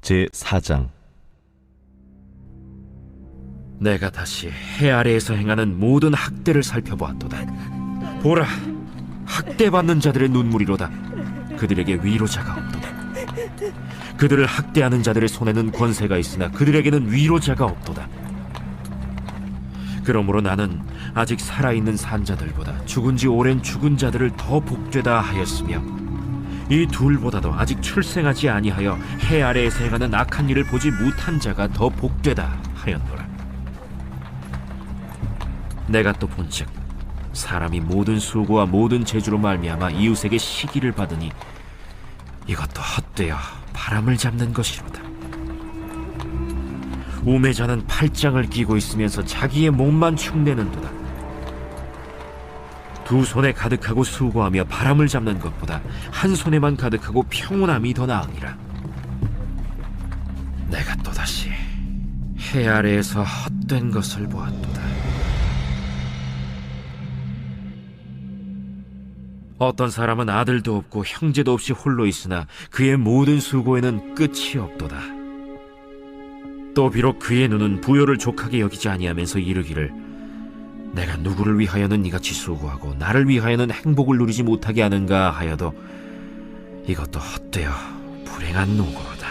제4장. 내가 다시 해 아래에서 행하는 모든 학대를 살펴보았도다. 보라, 학대받는 자들의 눈물이로다. 그들에게 위로자가 없도다. 그들을 학대하는 자들의 손에는 권세가 있으나 그들에게는 위로자가 없도다. 그러므로 나는 아직 살아있는 산자들보다 죽은 지 오랜 죽은 자들을 더 복되다 하였으며, 이 둘보다도 아직 출생하지 아니하여 해 아래에서 행하는 악한 일을 보지 못한 자가 더 복되다 하였노라. 내가 또 본즉 사람이 모든 수고와 모든 재주로 말미암아 이웃에게 시기를 받으니 이것도 헛되어 바람을 잡는 것이로다. 우매자는 팔짱을 끼고 있으면서 자기의 몸만 축내는도다. 두 손에 가득하고 수고하며 바람을 잡는 것보다 한 손에만 가득하고 평온함이 더 나으니라. 내가 또다시 해 아래에서 헛된 것을 보았도다. 어떤 사람은 아들도 없고 형제도 없이 홀로 있으나 그의 모든 수고에는 끝이 없도다. 또 비록 그의 눈은 부요를 족하게 여기지 아니하면서 이르기를, 내가 누구를 위하여는 이같이 수고하고 나를 위하여는 행복을 누리지 못하게 하는가 하여도 이것도 헛되어 불행한 노고로다.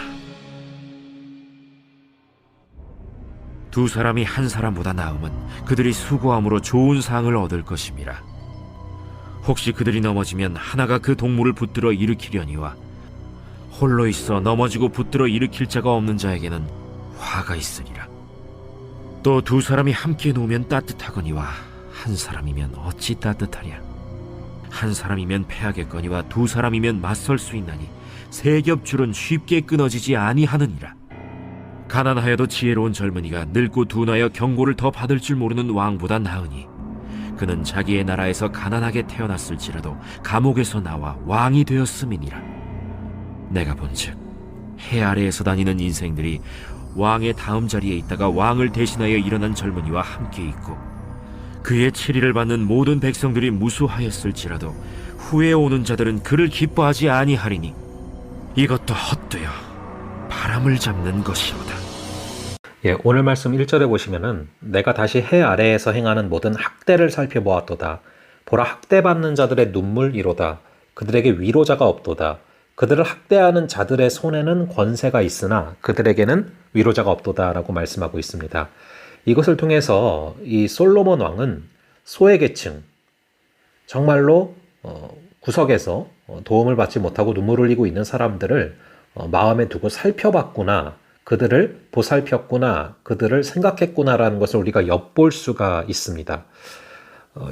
두 사람이 한 사람보다 나음은 그들이 수고함으로 좋은 상을 얻을 것임이라. 혹시 그들이 넘어지면 하나가 그 동물을 붙들어 일으키려니와 홀로 있어 넘어지고 붙들어 일으킬 자가 없는 자에게는 화가 있으리라. 또 두 사람이 함께 누우면 따뜻하거니와 한 사람이면 어찌 따뜻하랴. 한 사람이면 패하겠거니와 두 사람이면 맞설 수 있나니 세 겹줄은 쉽게 끊어지지 아니하느니라. 가난하여도 지혜로운 젊은이가 늙고 둔하여 경고를 더 받을 줄 모르는 왕보다 나으니 그는 자기의 나라에서 가난하게 태어났을지라도 감옥에서 나와 왕이 되었음이니라. 내가 본즉 해 아래에서 다니는 인생들이 왕의 다음 자리에 있다가 왕을 대신하여 일어난 젊은이와 함께 있고, 그의 치리를 받는 모든 백성들이 무수하였을지라도 후에 오는 자들은 그를 기뻐하지 아니하리니 이것도 헛되어 바람을 잡는 것이로다. 오늘 말씀 1절에 보시면은 내가 다시 해 아래에서 행하는 모든 학대를 살펴보았도다. 보라, 학대받는 자들의 눈물이로다. 그들에게 위로자가 없도다. 그들을 학대하는 자들의 손에는 권세가 있으나 그들에게는 위로자가 없도다 라고 말씀하고 있습니다. 이것을 통해서 이 솔로몬 왕은 소외계층, 정말로 구석에서 도움을 받지 못하고 눈물 흘리고 있는 사람들을 마음에 두고 살펴봤구나, 그들을 보살폈구나, 그들을 생각했구나라는 것을 우리가 엿볼 수가 있습니다.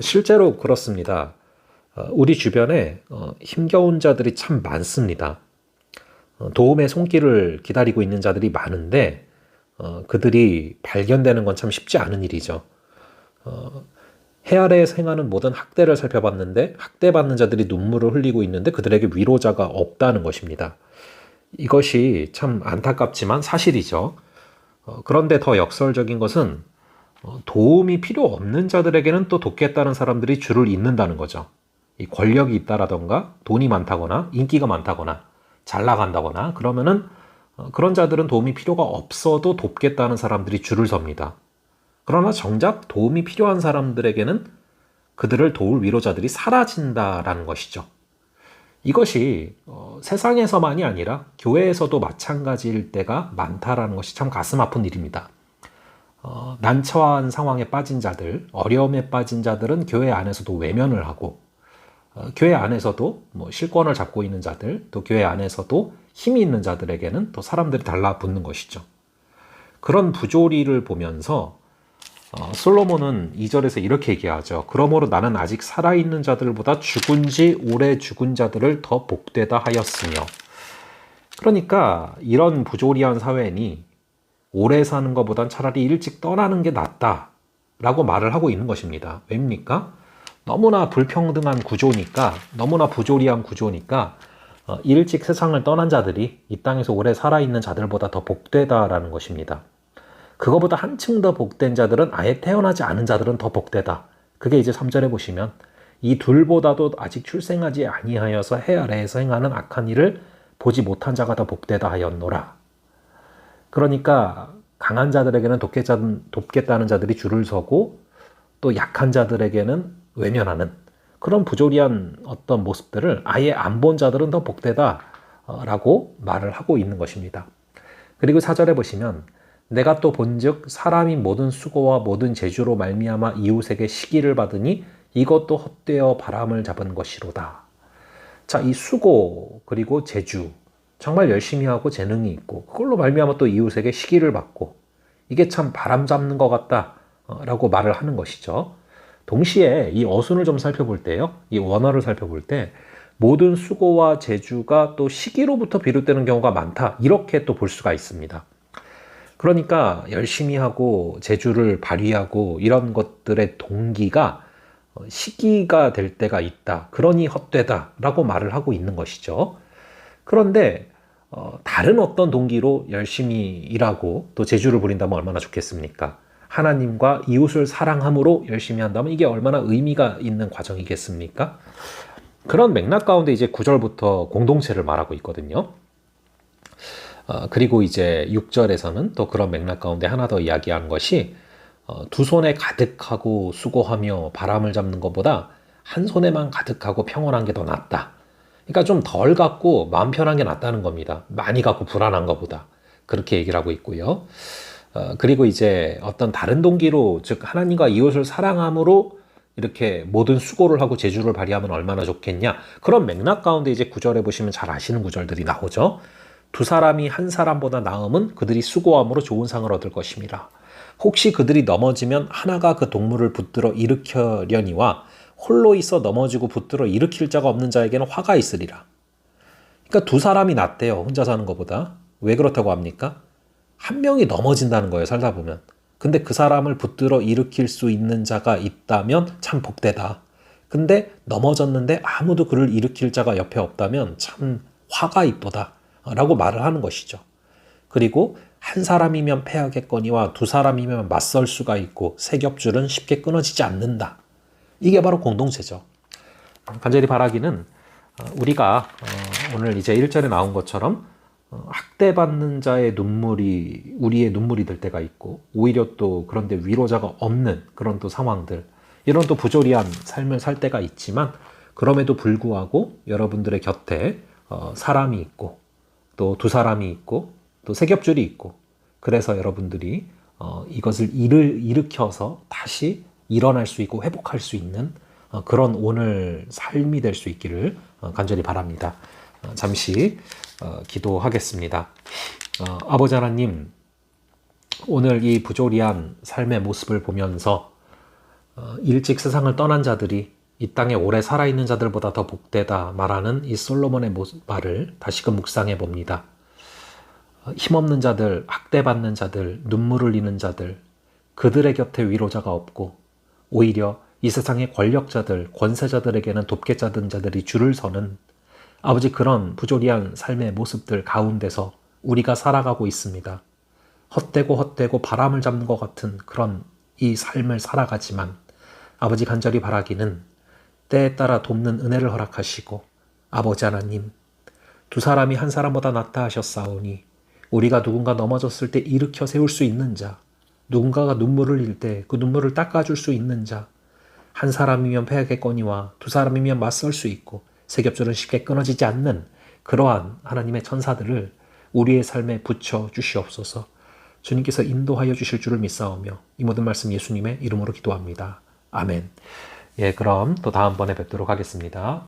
실제로 그렇습니다. 우리 주변에 힘겨운 자들이 참 많습니다. 도움의 손길을 기다리고 있는 자들이 많은데 그들이 발견되는 건 참 쉽지 않은 일이죠. 해 아래에서 행하는 모든 학대를 살펴봤는데 학대받는 자들이 눈물을 흘리고 있는데 그들에게 위로자가 없다는 것입니다. 이것이 참 안타깝지만 사실이죠. 그런데 더 역설적인 것은 도움이 필요 없는 자들에게는 또 돕겠다는 사람들이 줄을 잇는다는 거죠. 이 권력이 있다라던가 돈이 많다거나 인기가 많다거나 잘 나간다거나 그러면은 그런 자들은 도움이 필요가 없어도 돕겠다는 사람들이 줄을 섭니다. 그러나 정작 도움이 필요한 사람들에게는 그들을 도울 위로자들이 사라진다라는 것이죠. 이것이 세상에서만이 아니라 교회에서도 마찬가지일 때가 많다라는 것이 참 가슴 아픈 일입니다. 난처한 상황에 빠진 자들, 어려움에 빠진 자들은 교회 안에서도 외면을 하고, 교회 안에서도 실권을 잡고 있는 자들, 또 교회 안에서도 힘이 있는 자들에게는 또 사람들이 달라붙는 것이죠. 그런 부조리를 보면서 솔로몬은 2절에서 이렇게 얘기하죠. 그러므로 나는 아직 살아있는 자들보다 죽은 지 오래 죽은 자들을 더 복되다 하였으며. 그러니까 이런 부조리한 사회니 오래 사는 것보단 차라리 일찍 떠나는 게 낫다라고 말을 하고 있는 것입니다. 왜입니까? 너무나 불평등한 구조니까, 너무나 부조리한 구조니까 일찍 세상을 떠난 자들이 이 땅에서 오래 살아있는 자들보다 더 복되다라는 것입니다. 그거보다 한층 더 복된 자들은, 아예 태어나지 않은 자들은 더 복되다. 그게 이제 3절에 보시면 이 둘보다도 아직 출생하지 아니하여서 해 아래에서 행하는 악한 일을 보지 못한 자가 더 복되다 하였노라. 그러니까 강한 자들에게는 돕겠다는 자들이 줄을 서고 또 약한 자들에게는 외면하는 그런 부조리한 어떤 모습들을 아예 안 본 자들은 더 복되다 라고 말을 하고 있는 것입니다. 그리고 4절에 보시면 내가 또 본즉 사람이 모든 수고와 모든 재주로 말미암아 이웃에게 시기를 받으니 이것도 헛되어 바람을 잡은 것이로다. 자, 이 수고 그리고 재주 정말 열심히 하고 재능이 있고 그걸로 말미암아 또 이웃에게 시기를 받고 이게 참 바람 잡는 것 같다 라고 말을 하는 것이죠. 동시에 이 어순을 좀 살펴볼 때요, 이 원어를 살펴볼 때 모든 수고와 재주가 또 시기로부터 비롯되는 경우가 많다 이렇게 또 볼 수가 있습니다. 그러니까 열심히 하고 재주를 발휘하고 이런 것들의 동기가 시기가 될 때가 있다. 그러니 헛되다 라고 말을 하고 있는 것이죠. 그런데 다른 어떤 동기로 열심히 일하고 또 재주를 부린다면 얼마나 좋겠습니까? 하나님과 이웃을 사랑함으로 열심히 한다면 이게 얼마나 의미가 있는 과정이겠습니까? 그런 맥락 가운데 이제 9절부터 공동체를 말하고 있거든요. 그리고 이제 6절에서는 또 그런 맥락 가운데 하나 더 이야기한 것이 두 손에 가득하고 수고하며 바람을 잡는 것보다 한 손에만 가득하고 평온한 게 더 낫다. 그러니까 좀 덜 갖고 마음 편한 게 낫다는 겁니다. 많이 갖고 불안한 것보다. 그렇게 얘기를 하고 있고요. 그리고 이제 어떤 다른 동기로 즉 하나님과 이웃을 사랑함으로 이렇게 모든 수고를 하고 재주를 발휘하면 얼마나 좋겠냐. 그런 맥락 가운데 이제 9절에 보시면 잘 아시는 구절들이 나오죠. 두 사람이 한 사람보다 나음은 그들이 수고함으로 좋은 상을 얻을 것임이라. 혹시 그들이 넘어지면 하나가 그 동물을 붙들어 일으켜려니와 홀로 있어 넘어지고 붙들어 일으킬 자가 없는 자에게는 화가 있으리라. 그러니까 두 사람이 낫대요. 혼자 사는 것보다. 왜 그렇다고 합니까? 한 명이 넘어진다는 거예요. 살다 보면. 근데 그 사람을 붙들어 일으킬 수 있는 자가 있다면 참 복되다. 근데 넘어졌는데 아무도 그를 일으킬 자가 옆에 없다면 참 화가 이쁘다 라고 말을 하는 것이죠. 그리고 한 사람이면 패하겠거니와 두 사람이면 맞설 수가 있고 세 겹줄은 쉽게 끊어지지 않는다. 이게 바로 공동체죠. 간절히 바라기는 우리가 오늘 이제 1절에 나온 것처럼 학대받는 자의 눈물이 우리의 눈물이 될 때가 있고 오히려 또 그런데 위로자가 없는 그런 또 상황들, 이런 또 부조리한 삶을 살 때가 있지만 그럼에도 불구하고 여러분들의 곁에 사람이 있고 또 두 사람이 있고 또 세 겹줄이 있고, 그래서 여러분들이 이것을 일으켜서 다시 일어날 수 있고 회복할 수 있는 그런 오늘 삶이 될 수 있기를 간절히 바랍니다. 잠시 기도하겠습니다. 아버지 하나님, 오늘 이 부조리한 삶의 모습을 보면서 일찍 세상을 떠난 자들이 이 땅에 오래 살아있는 자들보다 더 복되다 말하는 이 솔로몬의 말을 다시금 묵상해 봅니다. 힘없는 자들, 학대받는 자들, 눈물 흘리는 자들, 그들의 곁에 위로자가 없고 오히려 이 세상의 권력자들, 권세자들에게는 돕겠다는 자들이 줄을 서는 아버지, 그런 부조리한 삶의 모습들 가운데서 우리가 살아가고 있습니다. 헛되고 바람을 잡는 것 같은 그런 이 삶을 살아가지만 아버지, 간절히 바라기는 때에 따라 돕는 은혜를 허락하시고, 아버지 하나님, 두 사람이 한 사람보다 낫다 하셨사오니 우리가 누군가 넘어졌을 때 일으켜 세울 수 있는 자, 누군가가 눈물을 흘릴 때 그 눈물을 닦아줄 수 있는 자, 한 사람이면 패하겠거니와 두 사람이면 맞설 수 있고 세 겹줄은 쉽게 끊어지지 않는 그러한 하나님의 천사들을 우리의 삶에 붙여 주시옵소서. 주님께서 인도하여 주실 줄을 믿사오며 이 모든 말씀 예수님의 이름으로 기도합니다. 아멘. 예, 그럼 또 다음번에 뵙도록 하겠습니다.